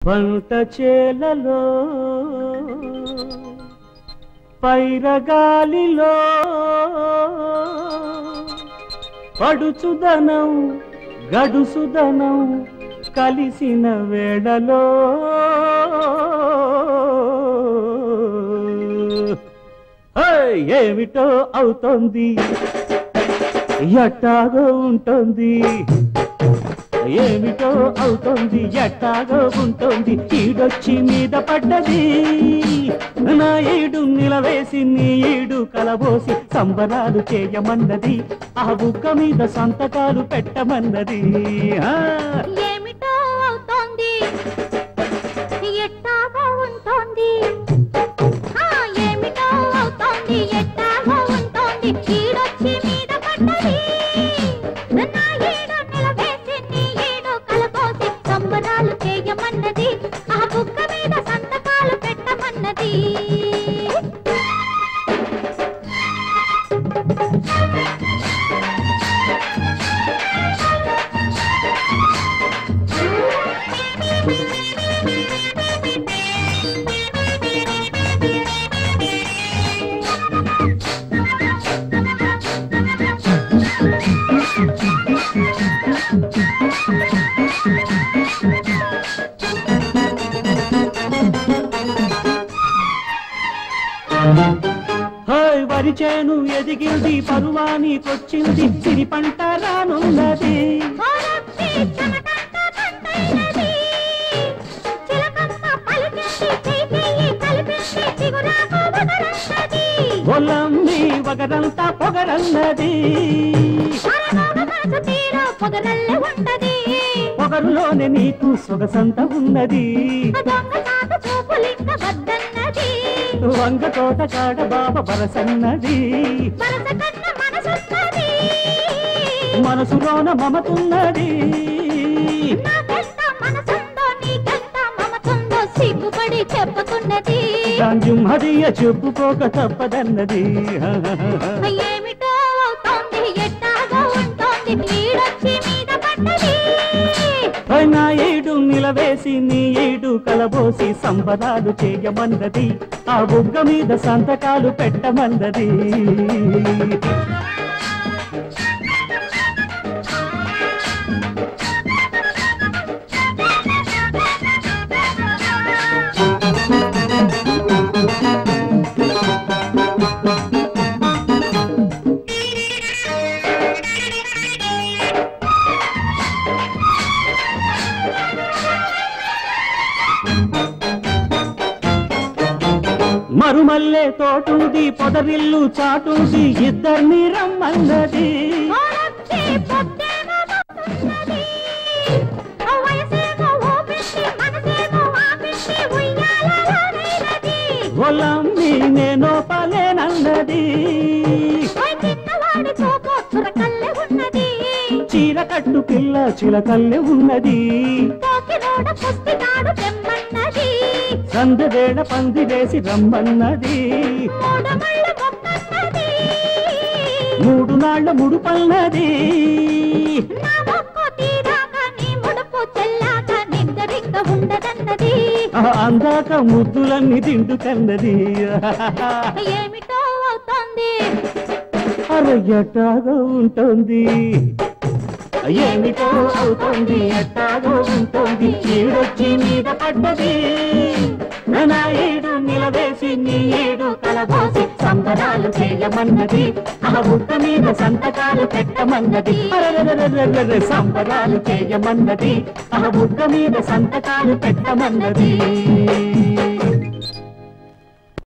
పంట చేలలో పైరగాలిలో పడుచుదనం గడుసుదనం కలిసిన వేళలో ఏమిటో అవుతోంది ఎట్టాగో ఉంటుంది ఏమిటో అవుతోంది ఎట్టాగో ఉంటుంది ఈడొచ్చి మీద పడ్డది నా ఈడు నిలవేసి నీ ఈడు కలబోసి సంబరాలు చేయమన్నది ఆ బుక్క మీద సంతకాలు పెట్టమన్నది ఏమిటో అవుతోంది ఎట్టాగో ఉంటుంది ఏమిటో అవుతోంది ఎట్టాగో ఉంటుంది ఈడొచ్చి మీద పడ్డది నా ఈడు నిలవేసి నీ ఈడు కలబోసి సంబరాలు చేయమన్నది ఆ బుక్క మీద సంతకాలు పెట్టమన్నది వరి చేను ఎదిగింది పరువానికొచ్చింది సిరి పంట రానున్నది ఒలమ్మి వగరంతా పొగరన్నది పొగరులోనే నీకు సొగసంత ఉన్నది వంగ తోట కాడ బాబ బరసన్నది మనసులోన మమతున్నది సిగ్గుపడి చెప్పుకున్నది హదియ చెప్పుకోక తప్పదన్నది ఏమిటో అవుతోంది ఎట్టాగో ఉంటుంది ఈడొచ్చి మీద పడ్డది నా ఏడు నిలవేసి నీ ఏడు కలబోసి సంబరాలు చేయమన్నది ఆ బుగ్గ మీద సంతకాలు పెట్టమన్నది మరుమల్లే తోటుంది పొదరిల్లు చాటుంది ఇద్దరిని రమ్మన్నది ఒలమ్మి నేను పలేనన్నది చీర కట్టు పిల్ల చిలకల్లె ఉన్నది సందవేళ పంది వేసి రమ్మన్నది మూడు నాళ్ల ముడుపన్నది అందాక ముద్దులన్నీ తిండుకన్నది ఏమిటో అవుతోంది ఎట్టాగో ఉంటుంది ఏమిటో అవుతుంది ఎట్టాగో ఉంటుంది ఈడొచ్చి మీద పడ్డది నా ఏడు నిలవేసి నీ ఏడు కలబోసి సంబరాలు చేయమన్నది ఆ బుక్క మీద సంతకాలు పెట్టమన్నది సంబరాలు చేయమన్నది ఆ బుక్క మీద సంతకాలు పెట్టమన్నది